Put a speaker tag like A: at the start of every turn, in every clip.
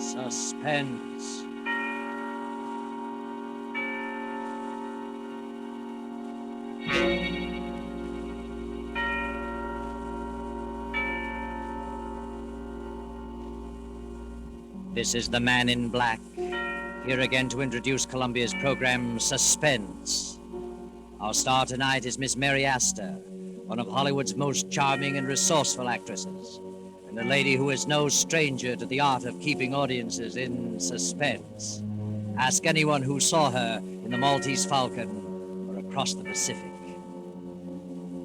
A: Suspense. This is the Man in Black, here again to introduce Columbia's program, Suspense. Our star tonight is Miss Mary Astor, one of Hollywood's most charming and resourceful actresses, and a lady who is no stranger to the art of keeping audiences in suspense. Ask anyone who saw her in The Maltese Falcon or Across the Pacific.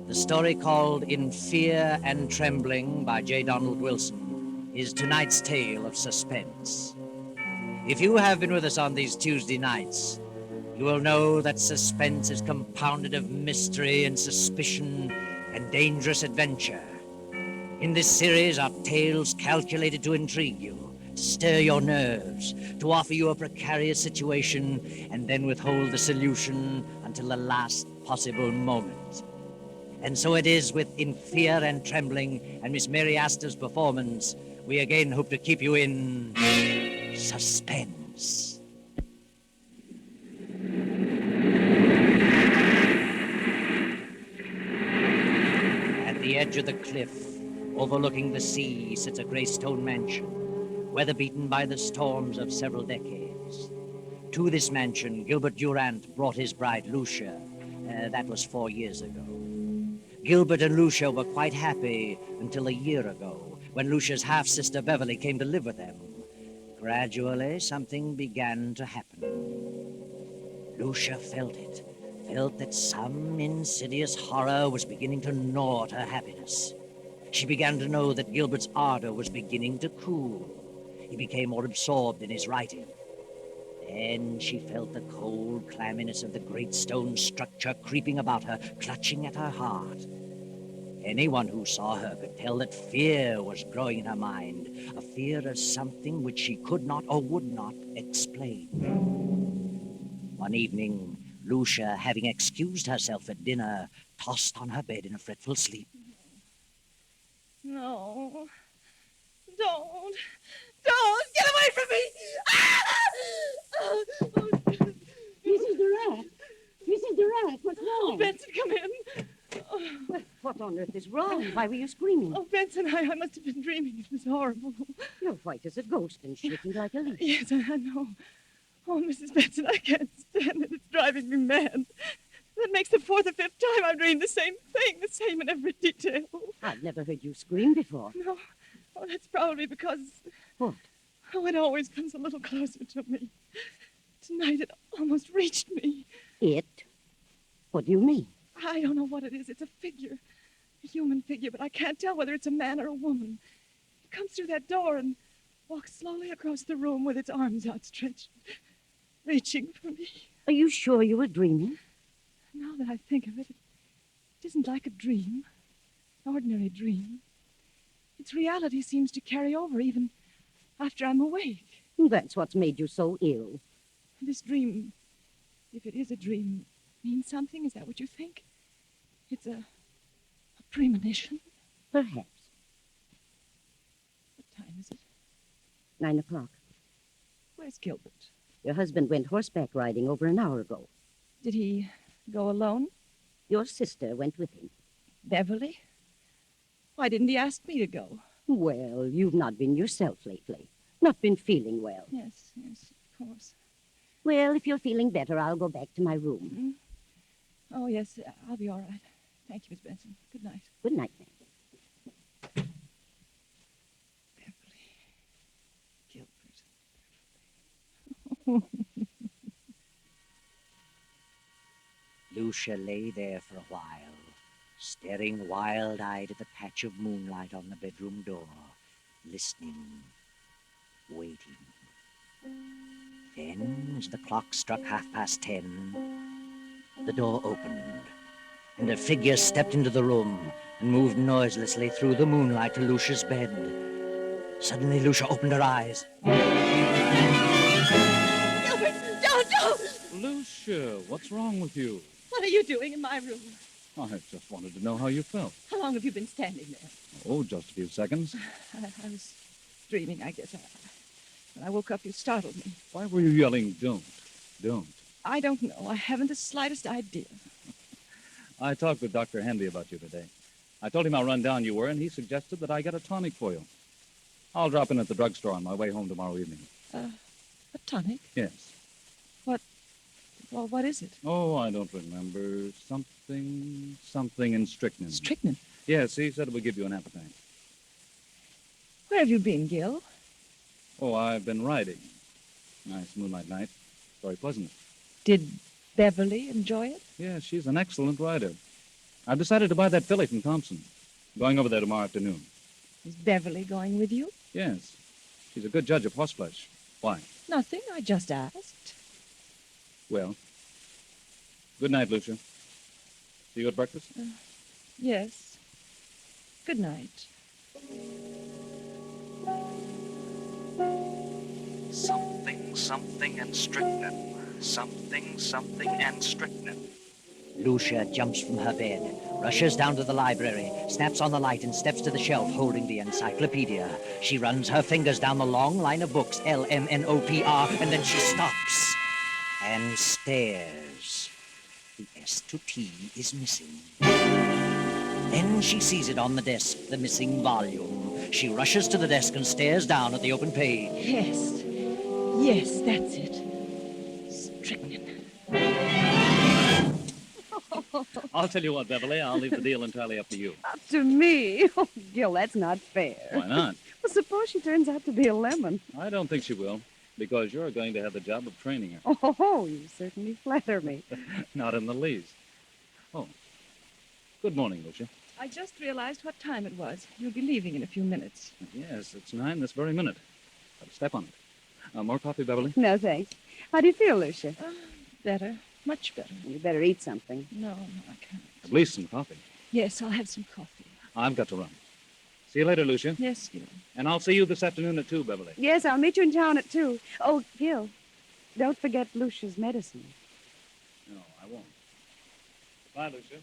A: The story called In Fear and Trembling by J. Donald Wilson is tonight's tale of suspense. If you have been with us on these Tuesday nights, you will know that suspense is compounded of mystery and suspicion and dangerous adventure. In this series are tales calculated to intrigue you, to stir your nerves, to offer you a precarious situation, and then withhold the solution until the last possible moment. And so it is with In Fear and Trembling and Miss Mary Astor's performance, we again hope to keep you in suspense. At the edge of the cliff, overlooking the sea, sits a gray stone mansion, weather-beaten by the storms of several decades. To this mansion, Gilbert Durant brought his bride, Lucia. That was 4 years ago. Gilbert and Lucia were quite happy until a year ago, when Lucia's half-sister Beverly came to live with them. Gradually, something began to happen. Lucia felt that some insidious horror was beginning to gnaw at her happiness. She began to know that Gilbert's ardor was beginning to cool. He became more absorbed in his writing. Then she felt the cold clamminess of the great stone structure creeping about her, clutching at her heart. Anyone who saw her could tell that fear was growing in her mind, a fear of something which she could not or would not explain. One evening, Lucia, having excused herself at dinner, tossed on her bed in a fretful sleep.
B: No. Don't. Get away from me!
C: Mrs. Durant! Mrs. Durant, what's wrong?
B: Oh, Benson, come in.
C: Well, what on earth is wrong? Why were you screaming?
B: Oh, Benson, I must have been dreaming. It was horrible.
C: You're white as a ghost and shaking like a leaf.
B: Yes, I know. Oh, Mrs. Benson, I can't stand it. It's driving me mad. That makes the 4th or 5th time I've dreamed the same thing, the same in every detail.
C: I've never heard you scream before.
B: No. Oh, that's probably because...
C: What?
B: Oh, it always comes a little closer to me. Tonight it almost reached me.
C: It? What do you mean?
B: I don't know what it is. It's a figure. A human figure, but I can't tell whether it's a man or a woman. It comes through that door and walks slowly across the room with its arms outstretched, reaching for me.
C: Are you sure you were dreaming?
B: Now that I think of it, it isn't like a dream, an ordinary dream. Its reality seems to carry over even after I'm awake.
C: That's what's made you so ill.
B: This dream, if it is a dream, means something? Is that what you think? It's a premonition?
C: Perhaps.
B: What time is it?
C: 9 o'clock.
B: Where's Gilbert?
C: Your husband went horseback riding over an hour ago.
B: Did he go alone?
C: Your sister went with him.
B: Beverly? Why didn't he ask me to go?
C: Well, you've not been yourself lately. Not been feeling well.
B: Yes, of course.
C: Well, if you're feeling better, I'll go back to my room.
B: Mm-hmm. Oh, yes, I'll be all right. Thank you, Miss Benson. Good night.
C: Good night, ma'am.
B: Beverly. Gilbert.
A: Lucia lay there for a while, staring wild-eyed at the patch of moonlight on the bedroom door, listening, waiting. Then, as the clock struck 10:30, the door opened, and a figure stepped into the room and moved noiselessly through the moonlight to Lucia's bed. Suddenly, Lucia opened her eyes.
B: Gilbert, don't!
D: Lucia, what's wrong with you?
B: What are you doing in my room?
D: I just wanted to know how you felt.
B: How long have you been standing there?
D: Oh, just a few seconds.
B: I was dreaming, I guess. When I woke up, you startled me.
D: Why were you yelling, don't, don't?
B: I don't know. I haven't the slightest idea.
D: I talked with Dr. Handy about you today. I told him how run down you were, and he suggested that I get a tonic for you. I'll drop in at the drugstore on my way home tomorrow evening.
B: A tonic?
D: Yes.
B: Well, what is it?
D: Oh, I don't remember. Something in strychnine.
B: Strychnine?
D: Yes, he said it would give you an appetite.
B: Where have you been, Gil?
D: Oh, I've been riding. Nice moonlight night. Very pleasant.
B: Did Beverly enjoy it?
D: Yes, she's an excellent rider. I've decided to buy that filly from Thompson. Going over there tomorrow afternoon.
B: Is Beverly going with you?
D: Yes. She's a good judge of horseflesh. Why?
B: Nothing. I just asked.
D: Well, good night, Lucia. See you at breakfast?
B: Yes. Good night.
A: Something and strychnine. Something and strychnine. Lucia jumps from her bed, rushes down to the library, snaps on the light and steps to the shelf holding the encyclopedia. She runs her fingers down the long line of books, LMNOPR, and then she stops and stares. The S to T is missing. Then she sees it on the desk, the missing volume. She rushes to the desk and stares down at the open page.
B: Yes. Yes, that's it. Strychnine.
D: I'll tell you what, Beverly, I'll leave the deal entirely up to you.
C: Up to me? Oh, Gil, that's not fair.
D: Why not?
C: Well, suppose she turns out to be a lemon.
D: I don't think she will, because you're going to have the job of training her.
C: Oh, you certainly flatter me.
D: Not in the least. Oh, good morning, Lucia.
B: I just realized what time it was. You'll be leaving in a few minutes.
D: Yes, it's 9 this very minute. Got to step on it. More coffee, Beverly?
C: No, thanks. How do you feel, Lucia?
B: Better. Much better.
C: You better eat something.
B: No, I can't.
D: At least some coffee.
B: Yes, I'll have some coffee.
D: I've got to run. See you later, Lucia.
B: Yes, Gil.
D: And I'll see you this afternoon at 2, Beverly.
C: Yes, I'll meet you in town at 2. Oh, Gil, don't forget Lucia's medicine.
D: No, I won't. Bye, Lucia.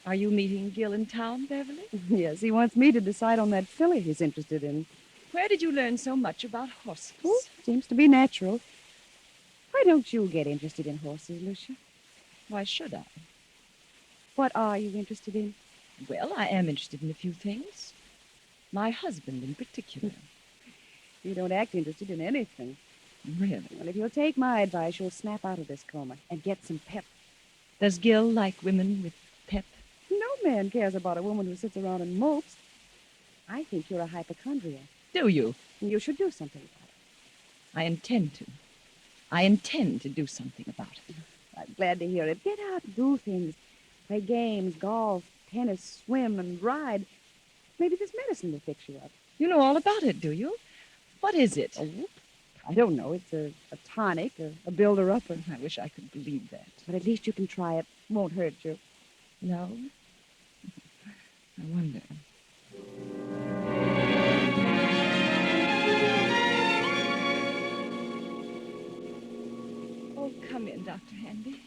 B: Are you meeting Gil in town, Beverly?
C: Yes, he wants me to decide on that filly he's interested in.
B: Where did you learn so much about horses?
C: Oh, seems to be natural. Why don't you get interested in horses, Lucia?
B: Why should I?
C: What are you interested in?
B: Well, I am interested in a few things. My husband in particular.
C: You don't act interested in anything.
B: Really?
C: Well, if you'll take my advice, you'll snap out of this coma and get some pep.
B: Does Gil like women with pep?
C: No man cares about a woman who sits around and mopes. I think you're a hypochondriac.
B: Do you?
C: And you should do something about it.
B: I intend to. I intend to do something about it.
C: I'm glad to hear it. Get out and do things. Play games, golf, tennis, swim, and ride. Maybe this medicine will fix you up.
B: You know all about it, do you? What is it?
C: Oh, I don't know. It's a tonic, a builder-upper.
B: I wish I could believe that.
C: But at least you can try it. Won't hurt you.
B: No? I wonder. Oh, come in, Dr. Handy.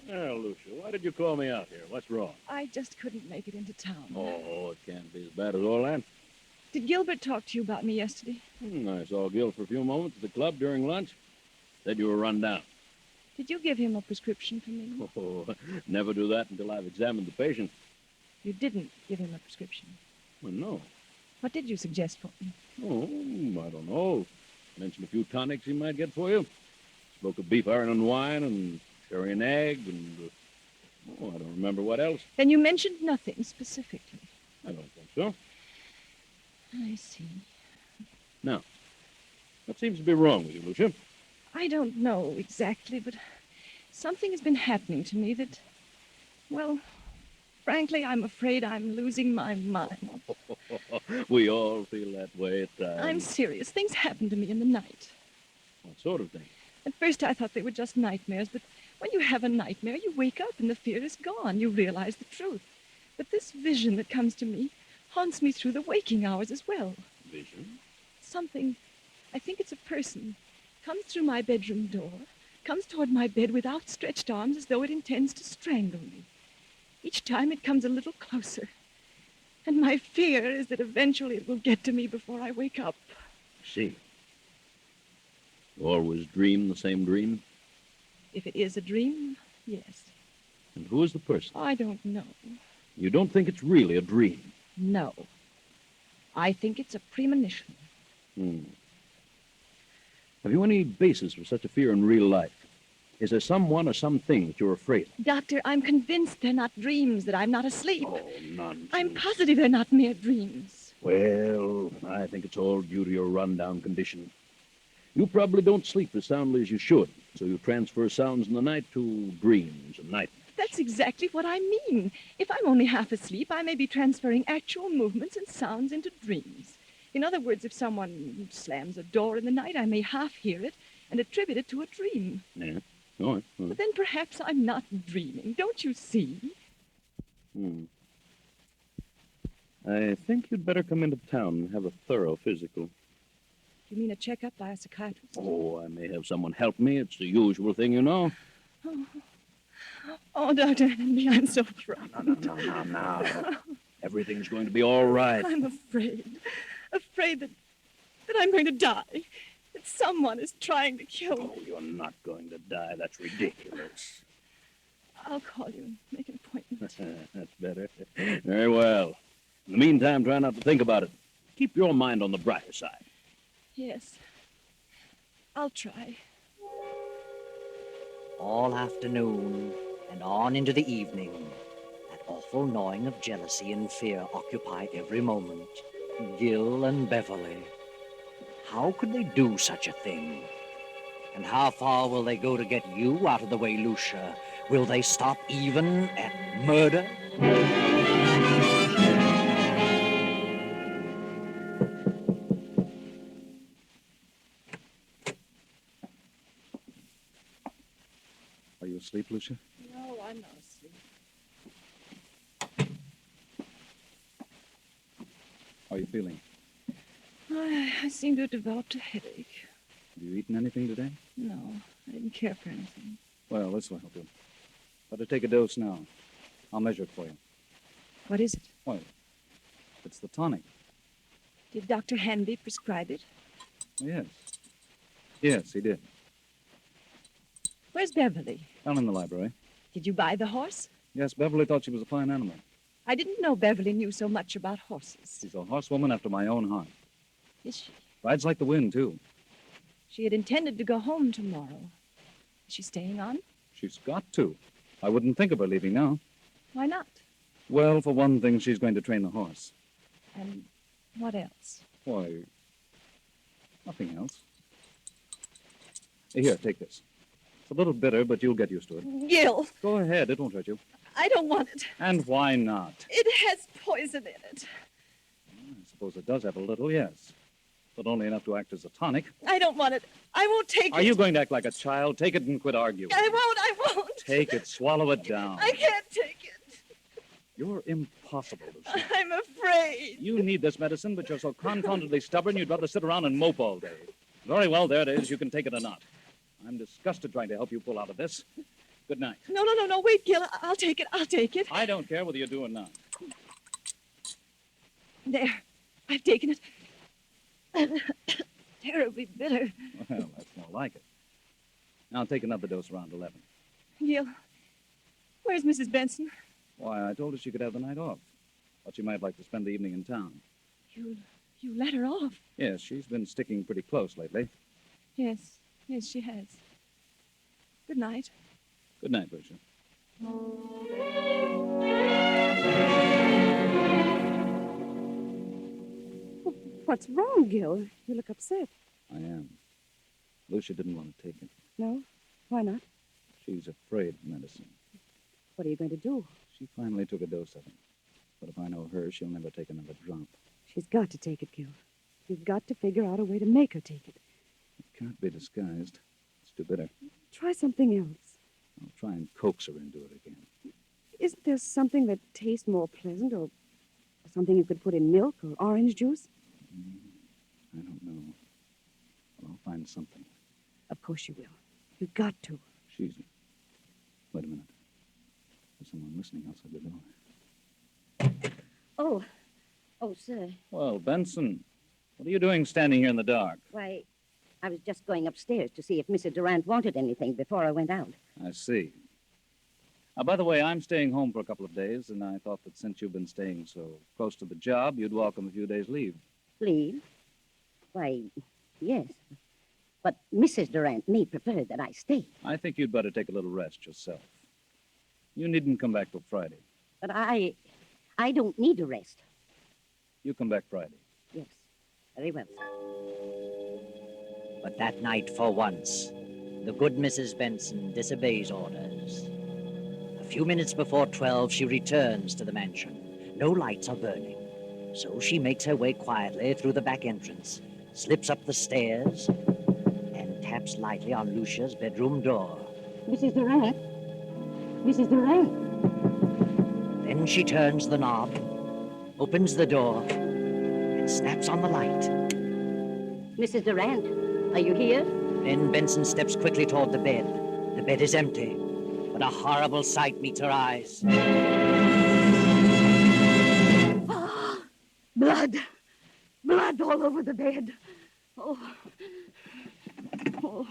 E: Well, Lucia, why did you call me out here? What's wrong?
B: I just couldn't make it into town.
E: Oh, it can't be as bad as all that.
B: Did Gilbert talk to you about me yesterday?
E: I saw Gil for a few moments at the club during lunch. Said you were run down.
B: Did you give him a prescription for me?
E: Oh, never do that until I've examined the patient.
B: You didn't give him a prescription.
E: Well, no.
B: What did you suggest for me?
E: Oh, I don't know. Mentioned a few tonics he might get for you. Spoke of beef iron and wine and sherry and egg and... I don't remember what else.
B: Then you mentioned nothing specifically.
E: I don't think so.
B: I see.
E: Now, what seems to be wrong with you, Lucia?
B: I don't know exactly, but something has been happening to me that, well, frankly, I'm afraid I'm losing my mind.
E: We all feel that way at times.
B: I'm serious. Things happen to me in the night.
E: What sort of thing?
B: At first I thought they were just nightmares, but when you have a nightmare, you wake up and the fear is gone. You realize the truth. But this vision that comes to me haunts me through the waking hours as well.
E: Vision?
B: Something, I think it's a person, comes through my bedroom door, comes toward my bed with outstretched arms as though it intends to strangle me. Each time it comes a little closer. And my fear is that eventually it will get to me before I wake up.
E: See. You always dream the same dream?
B: If it is a dream, yes.
E: And who is the person?
B: I don't know.
E: You don't think it's really a dream?
B: No. I think it's a premonition.
E: Have you any basis for such a fear in real life? Is there someone or something that you're afraid of?
B: Doctor, I'm convinced they're not dreams, that I'm not asleep.
E: Oh, nonsense.
B: I'm positive they're not mere dreams.
E: Well, I think it's all due to your rundown condition. You probably don't sleep as soundly as you should, so you transfer sounds in the night to dreams and nightmares.
B: That's exactly what I mean. If I'm only half asleep, I may be transferring actual movements and sounds into dreams. In other words, if someone slams a door in the night, I may half hear it and attribute it to a dream.
E: Yeah. All right.
B: But then perhaps I'm not dreaming. Don't you see?
E: I think you'd better come into town and have a thorough physical.
B: You mean a checkup by a psychiatrist?
E: Oh, I may have someone help me. It's the usual thing, you know.
B: Oh, Dr. Henry, I'm so frightened.
E: No. Everything's going to be all right.
B: I'm afraid. Afraid that I'm going to die. That someone is trying to kill me.
E: Oh, you're not going to die. That's ridiculous.
B: I'll call you and make an appointment.
E: That's better. Very well. In the meantime, try not to think about it. Keep your mind on the brighter side.
B: Yes. I'll try.
A: All afternoon and on into the evening, that awful gnawing of jealousy and fear occupy every moment. Gil and Beverly. How could they do such a thing? And how far will they go to get you out of the way, Lucia? Will they stop even at murder?
D: Are you asleep, Lucia?
B: No, I'm not asleep.
D: How are you feeling?
B: I seem to have developed a headache.
D: Have you eaten anything today?
B: No, I didn't care for anything.
D: Well, this will help you. Better take a dose now. I'll measure it for you.
B: What is it?
D: Well, it's the tonic.
B: Did Dr. Hanby prescribe it?
D: Yes. Yes, he did.
B: Where's Beverly?
D: Down in the library.
B: Did you buy the horse?
D: Yes, Beverly thought she was a fine animal.
B: I didn't know Beverly knew so much about horses.
D: She's a horsewoman after my own heart.
B: Is she?
D: Rides like the wind, too.
B: She had intended to go home tomorrow. Is she staying on?
D: She's got to. I wouldn't think of her leaving now.
B: Why not?
D: Well, for one thing, she's going to train the horse.
B: And what else?
D: Why, nothing else. Here, take this. It's a little bitter, but you'll get used to it.
B: Gil,
D: Go ahead, it won't hurt you.
B: I don't want it.
D: And why not?
B: It has poison in it.
D: I suppose it does have a little, yes. But only enough to act as a tonic.
B: I don't want it. I won't take it.
D: Are you going to act like a child? Take it and quit arguing.
B: I won't.
D: Take it, swallow it down.
B: I can't take it.
D: You're impossible, Lucia.
B: I'm afraid.
D: You need this medicine, but you're so confoundedly stubborn you'd rather sit around and mope all day. Very well, there it is. You can take it or not. I'm disgusted trying to help you pull out of this. Good night.
B: No. Wait, Gil. I'll take it.
D: I don't care whether you do or not.
B: There. I've taken it. Terribly bitter.
D: Well, that's more like it. Now take another dose around 11.
B: Gil, where's Mrs. Benson?
D: Why, I told her she could have the night off. But she might like to spend the evening in town.
B: You let her off?
D: Yes, she's been sticking pretty close lately.
B: Yes, she has. Good night.
D: Good night, Lucia.
C: What's wrong, Gil? You look upset.
D: I am. Lucia didn't want to take it.
C: No? Why not?
D: She's afraid of medicine.
C: What are you going to do?
D: She finally took a dose of it. But if I know her, she'll never take another drop.
C: She's got to take it, Gil. You've got to figure out a way to make her take it.
D: It can't be disguised. It's too bitter.
C: Try something else.
D: I'll try and coax her into it again.
C: Isn't there something that tastes more pleasant or something you could put in milk or orange juice?
D: I don't know. Well, I'll find something.
C: Of course you will. You've got to.
D: She's... Wait a minute. There's someone listening outside the door.
C: Oh, sir.
D: Well, Benson, What are you doing standing here in the dark?
F: Why, I was just going upstairs to see if Mrs. Durant wanted anything before I went out.
D: I see. By the way, I'm staying home for a couple of days, and I thought that since you've been staying so close to the job, you'd welcome a few days' leave.
F: Leave? Why, yes. But Mrs. Durant may prefer that I stay.
D: I think you'd better take a little rest yourself. You needn't come back till Friday.
F: But I don't need a rest.
D: You come back Friday.
F: Yes, very well, sir.
A: But that night, for once, the good Mrs. Benson disobeys orders. A few minutes before 12, she returns to the mansion. No lights are burning, so she makes her way quietly through the back entrance, slips up the stairs, and taps lightly on Lucia's bedroom door.
F: Mrs. Durant? Mrs. Durant?
A: Then she turns the knob, opens the door, and snaps on the light.
F: Mrs. Durant, are you here?
A: Then Benson steps quickly toward the bed. The bed is empty, but a horrible sight meets her eyes.
F: Blood! Blood all over the bed. Oh. Oh.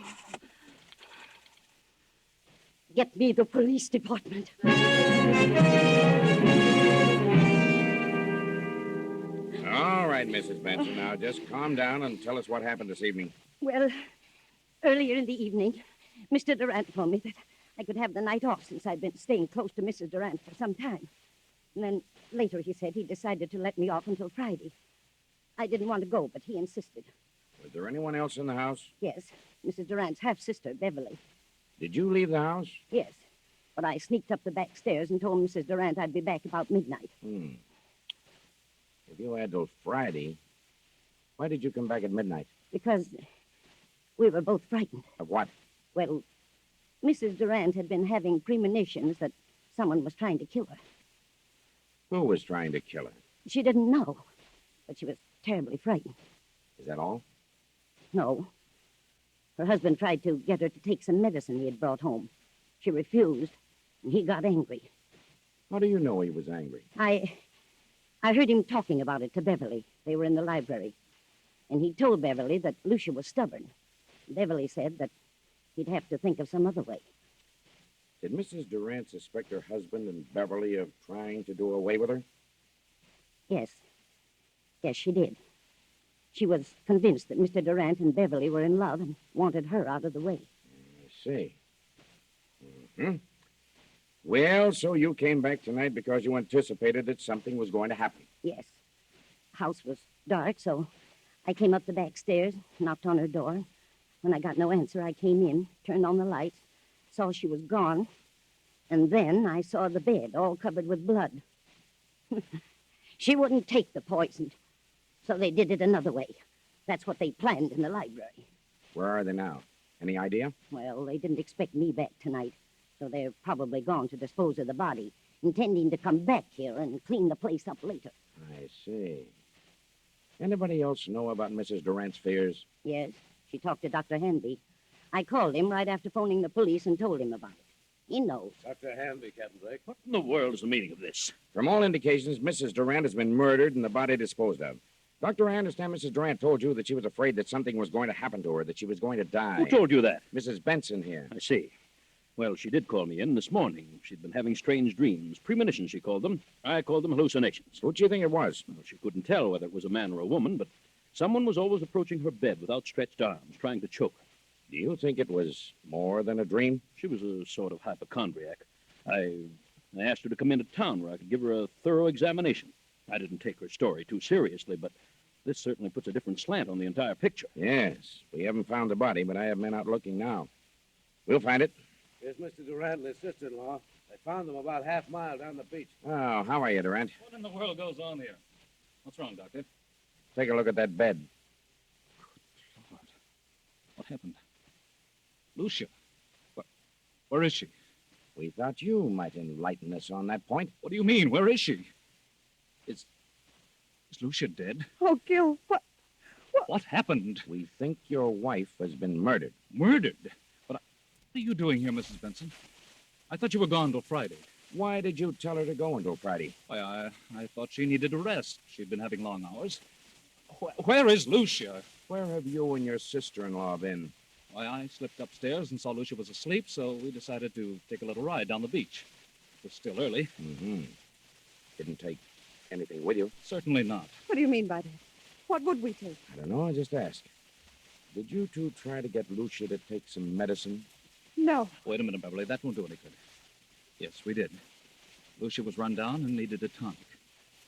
F: Get me the police department.
G: All right, Mrs. Benson. Now, just calm down and tell us what happened this evening.
F: Well, earlier in the evening, Mr. Durant told me that I could have the night off since I'd been staying close to Mrs. Durant for some time. And then later he said he decided to let me off until Friday. I didn't want to go, but he insisted.
G: Was there anyone else in the house?
F: Yes, Mrs. Durant's half-sister, Beverly.
G: Did you leave the house?
F: Yes, but I sneaked up the back stairs and told Mrs. Durant I'd be back about midnight.
G: If you had till Friday, why did you come back at midnight?
F: Because we were both frightened.
G: Of what?
F: Well, Mrs. Durant had been having premonitions that someone was trying to kill her.
G: Who was trying to kill her?
F: She didn't know, but she was terribly frightened.
G: Is that all?
F: No. Her husband tried to get her to take some medicine he had brought home. She refused, and he got angry.
G: How do you know he was angry?
F: I heard him talking about it to Beverly. They were in the library. And he told Beverly that Lucia was stubborn. Beverly said that he'd have to think of some other way.
G: Did Mrs. Durant suspect her husband and Beverly of trying to do away with her?
F: Yes. Yes, she did. She was convinced that Mr. Durant and Beverly were in love and wanted her out of the way.
G: I see. Well, so you came back tonight because you anticipated that something was going to happen.
F: Yes. The house was dark, so I came up the back stairs, knocked on her door. When I got no answer, I came in, turned on the lights, saw she was gone, and then I saw the bed all covered with blood. She wouldn't take the poison, so they did it another way. That's what they planned in the library.
G: Where are they now? Any idea?
F: Well, they didn't expect me back tonight, so they're probably gone to dispose of the body, intending to come back here and clean the place up later.
G: I see. Anybody else know about Mrs. Durant's fears?
F: Yes, she talked to Dr. Hanby. I called him right after phoning the police and told him about it. He knows.
E: Dr. Hanby, Captain Blake.
H: What in the world is the meaning of this?
G: From all indications, Mrs. Durant has been murdered and the body disposed of. Doctor, I understand Mrs. Durant told you that she was afraid that something was going to happen to her, that she was going to die.
H: Who told you that?
G: Mrs. Benson here.
H: I see. Well, she did call me in this morning. She'd been having strange dreams. Premonitions, she called them. I called them hallucinations.
G: Who do you think it was?
H: Well, she couldn't tell whether it was a man or a woman, but someone was always approaching her bed with outstretched arms, trying to choke her.
G: Do you think it was more than a dream?
H: She was a sort of hypochondriac. I asked her to come into town where I could give her a thorough examination. I didn't take her story too seriously, but this certainly puts a different slant on the entire picture.
G: Yes. We haven't found the body, but I have men out looking now. We'll find it.
I: Here's Mr. Durant and his sister-in-law. I found them about half-mile down the beach.
G: Oh, how are you, Durant?
D: What in the world goes on here? What's wrong, Doctor?
G: Take a look at that bed.
D: Lord. What happened? Lucia. Where is she?
G: We thought you might enlighten us on that point.
D: What do you mean? Where is she? Is Lucia dead?
B: Oh, Gil, what?
D: What happened?
G: We think your wife has been murdered.
D: Murdered? But what are you doing here, Mrs. Benson? I thought you were gone till Friday.
G: Why did you tell her to go until Friday?
D: Why, I thought she needed a rest. She'd been having long hours. Where is Lucia?
G: Where have you and your sister-in-law been?
D: Why, I slipped upstairs and saw Lucia was asleep, so we decided to take a little ride down the beach. It was still early.
G: Mm-hmm. Didn't take anything with you?
D: Certainly not.
B: What do you mean by that? What would we take?
G: I don't know. I just asked. Did you two try to get Lucia to take some medicine?
B: No.
D: Wait a minute, Beverly. That won't do any good. Yes, we did. Lucia was run down and needed a tonic,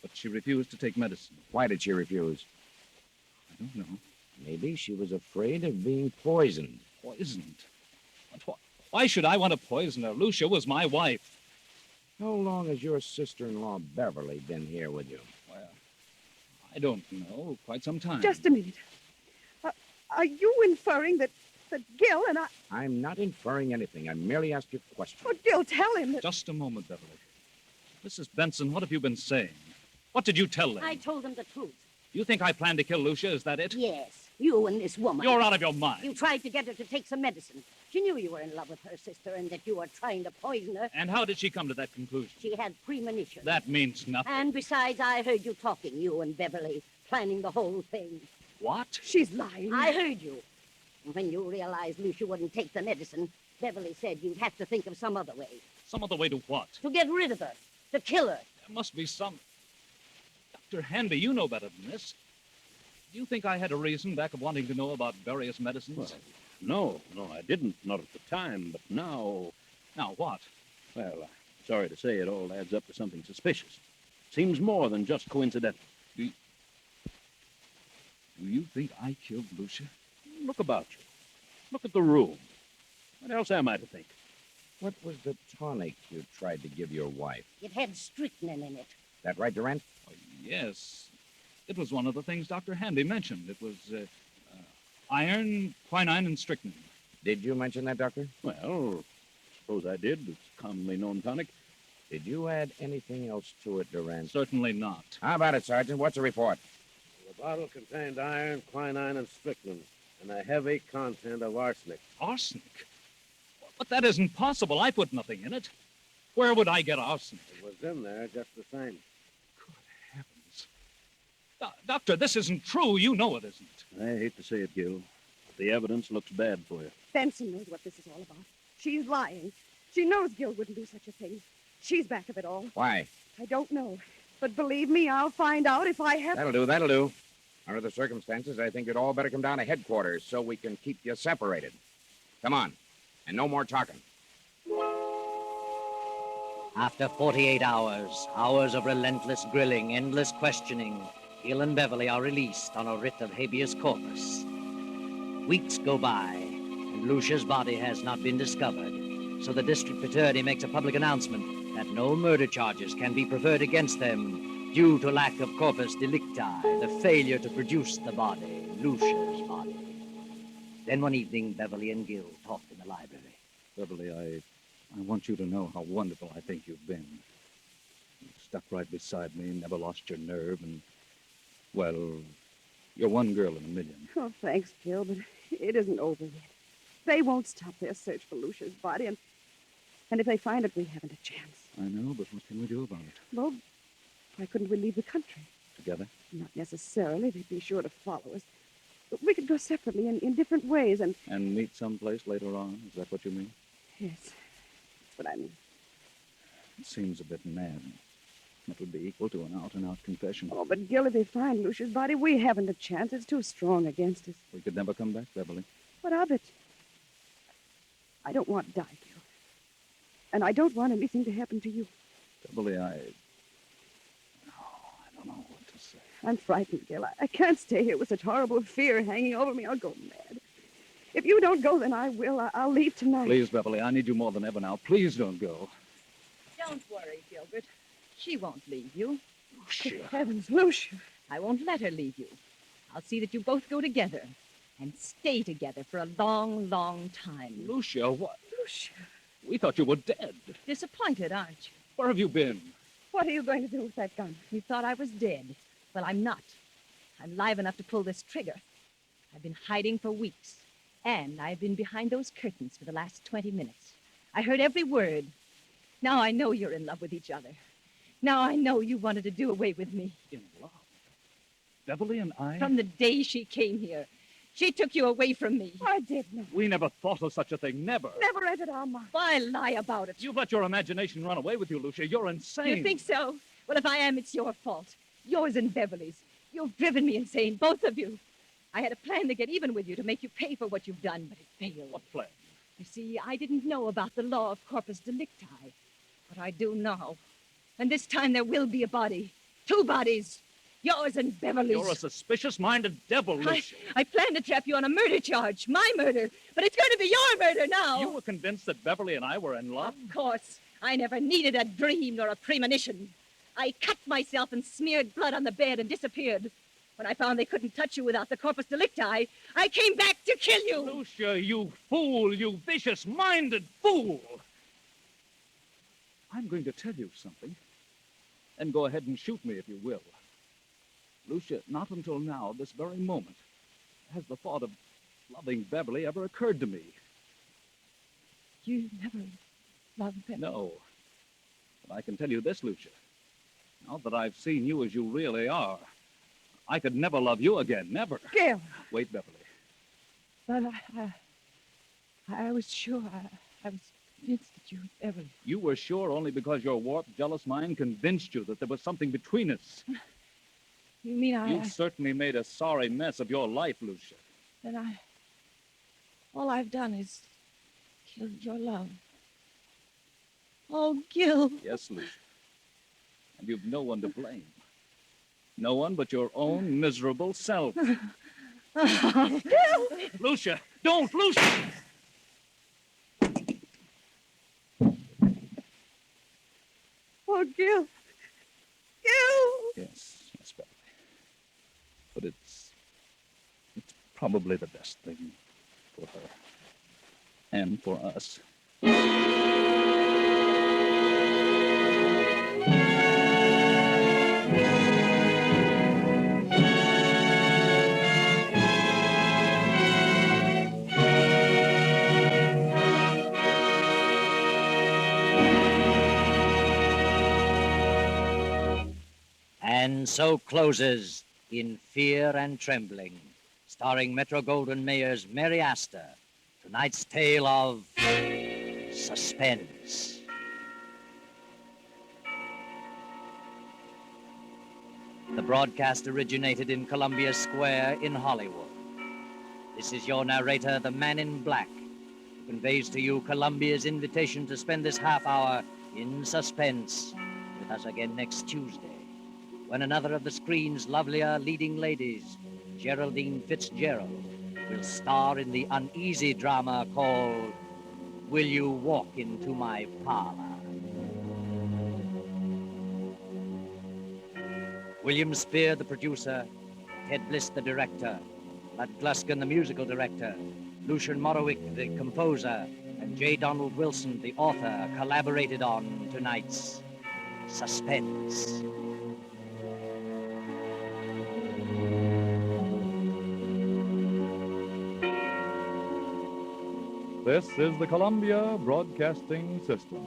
D: but she refused to take medicine.
G: Why did she refuse?
D: I don't know.
G: Maybe she was afraid of being poisoned.
D: Poisoned? But why should I want to poison her? Lucia was my wife.
G: How long has your sister-in-law Beverly been here with you?
D: Well, I don't know. Quite some time.
B: Just a minute. Are you inferring that Gil and I...
G: I'm not inferring anything. I merely asked you a question.
B: Oh, Gil, tell him that...
D: Just a moment, Beverly. Mrs. Benson, what have you been saying? What did you tell them?
F: I told them the truth.
D: You think I planned to kill Lucia? Is that it?
F: Yes, you and this woman.
D: You're out of your mind.
F: You tried to get her to take some medicine. She knew you were in love with her sister and that you were trying to poison her.
D: And how did she come to that conclusion?
F: She had premonition.
D: That means nothing.
F: And besides, I heard you talking, you and Beverly, planning the whole thing.
D: What?
B: She's lying.
F: I heard you. And when you realized Lucia wouldn't take the medicine, Beverly said you'd have to think of some other way.
D: Some other way to what?
F: To get rid of her. To kill her.
D: There must be some... Dr. Hanby, you know better than this. Do you think I had a reason back of wanting to know about various medicines?
H: Well, no, I didn't. Not at the time, but now...
D: Now what?
H: Well, sorry to say, it all adds up to something suspicious. Seems more than just coincidental.
D: Do you think I killed Lucia?
H: Look about you. Look at the room. What else am I to think?
G: What was the tonic you tried to give your wife?
F: It had strychnine in it.
G: That right, Durant?
D: Oh, yes. It was one of the things Dr. Hanby mentioned. It was iron, quinine, and strychnine.
G: Did you mention that, Doctor?
H: Well, suppose I did. It's a commonly known tonic.
G: Did you add anything else to it, Durant?
D: Certainly not.
G: How about it, Sergeant? What's the report?
I: The bottle contained iron, quinine, and strychnine, and a heavy content of arsenic.
D: Arsenic? But that isn't possible. I put nothing in it. Where would I get arsenic?
I: It was in there just the same.
D: Good heavens. Doctor, this isn't true. You know it isn't.
H: I hate to say it, Gil, but the evidence looks bad for you.
B: Benson knows what this is all about. She's lying. She knows Gil wouldn't do such a thing. She's back of it all.
G: Why?
B: I don't know. But believe me, I'll find out if I have...
G: That'll do. Under the circumstances, I think you'd all better come down to headquarters so we can keep you separated. Come on. And no more talking.
A: After 48 hours, hours of relentless grilling, endless questioning, Gil and Beverly are released on a writ of habeas corpus. Weeks go by, and Lucia's body has not been discovered, so the district attorney makes a public announcement that no murder charges can be preferred against them due to lack of corpus delicti, the failure to produce the body, Lucia's body. Then one evening, Beverly and Gil talked in the library.
D: Beverly, I want you to know how wonderful I think you've been. You stuck right beside me, never lost your nerve, and, well, you're one girl in a million.
B: Oh, thanks, Gil, but it isn't over yet. They won't stop their search for Lucia's body, and if they find it, we haven't a chance.
D: I know, but what can we do about it?
B: Well, why couldn't we leave the country?
D: Together?
B: Not necessarily. They'd be sure to follow us. But we could go separately in different ways, and...
D: And meet someplace later on? Is that what you mean?
B: Yes, that's what I mean.
D: It seems a bit mad. It would be equal to an out-and-out confession.
B: Oh, but Gil, if they find Lucia's body, we haven't a chance. It's too strong against us.
D: We could never come back, Beverly.
B: What of it? I don't want to die, Gil. And I don't want anything to happen to you.
D: Beverly, I don't know what to say.
B: I'm frightened, Gil. I can't stay here with such horrible fear hanging over me. I'll go mad. If you don't go, then I will. I'll leave tonight.
D: Please, Beverly, I need you more than ever now. Please don't go.
J: Don't worry, Gilbert. She won't leave you.
B: Good heavens, Lucia.
J: I won't let her leave you. I'll see that you both go together and stay together for a long, long time.
D: Lucia, what?
B: Lucia.
D: We thought you were dead.
J: Disappointed, aren't you?
D: Where have you been?
B: What are you going to do with that gun?
J: You thought I was dead. Well, I'm not. I'm live enough to pull this trigger. I've been hiding for weeks. And I've been behind those curtains for the last 20 minutes. I heard every word. Now I know you're in love with each other. Now I know you wanted to do away with me.
D: In love?
H: Beverly and I?
J: From the day she came here. She took you away from me.
C: I did not.
H: We never thought of such a thing. Never.
C: Never entered our mind.
J: Why lie about it?
H: You've let your imagination run away with you, Lucia. You're insane.
J: You think so? Well, if I am, it's your fault. Yours and Beverly's. You've driven me insane, both of you. I had a plan to get even with you, to make you pay for what you've done, but it failed.
H: What plan?
J: You see, I didn't know about the law of corpus delicti, but I do now. And this time there will be a body. 2 bodies. Yours and Beverly's.
H: You're a suspicious-minded devil, Lucia.
J: I planned to trap you on a murder charge, my murder, but it's going to be your murder now.
H: You were convinced that Beverly and I were in love?
J: Of course. I never needed a dream nor a premonition. I cut myself and smeared blood on the bed and disappeared. When I found they couldn't touch you without the corpus delicti, I came back to kill you.
H: Lucia, you fool, you vicious-minded fool. I'm going to tell you something. And go ahead and shoot me if you will. Lucia, not until now, this very moment, has the thought of loving Beverly ever occurred to me.
B: You never loved Beverly?
H: No. But I can tell you this, Lucia. Now that I've seen you as you really are, I could never love you again, never.
B: Gil!
H: Wait, Beverly.
B: But I was sure. I was convinced that you were Beverly.
H: You were sure only because your warped, jealous mind convinced you that there was something between us.
B: You mean
H: You've certainly made a sorry mess of your life, Lucia.
B: Then all I've done is killed your love. Oh, Gil.
H: Yes, Lucia. And you've no one to blame. No one but your own miserable self.
B: Gil!
H: Lucia, don't, Lucia!
B: Oh, Gil. Gil!
H: Yes, Beverly. But it's probably the best thing for her and for us.
A: And so closes In Fear and Trembling, starring Metro-Goldwyn-Mayer's Mary Astor, tonight's tale of Suspense. The broadcast originated in Columbia Square in Hollywood. This is your narrator, the Man in Black, who conveys to you Columbia's invitation to spend this half hour in suspense with us again next Tuesday, when another of the screen's lovelier leading ladies, Geraldine Fitzgerald, will star in the uneasy drama called Will You Walk Into My Parlor? William Spear, the producer, Ted Bliss, the director, Bud Gluskin, the musical director, Lucian Morowick, the composer, and J. Donald Wilson, the author, collaborated on tonight's Suspense.
K: This is the Columbia Broadcasting System.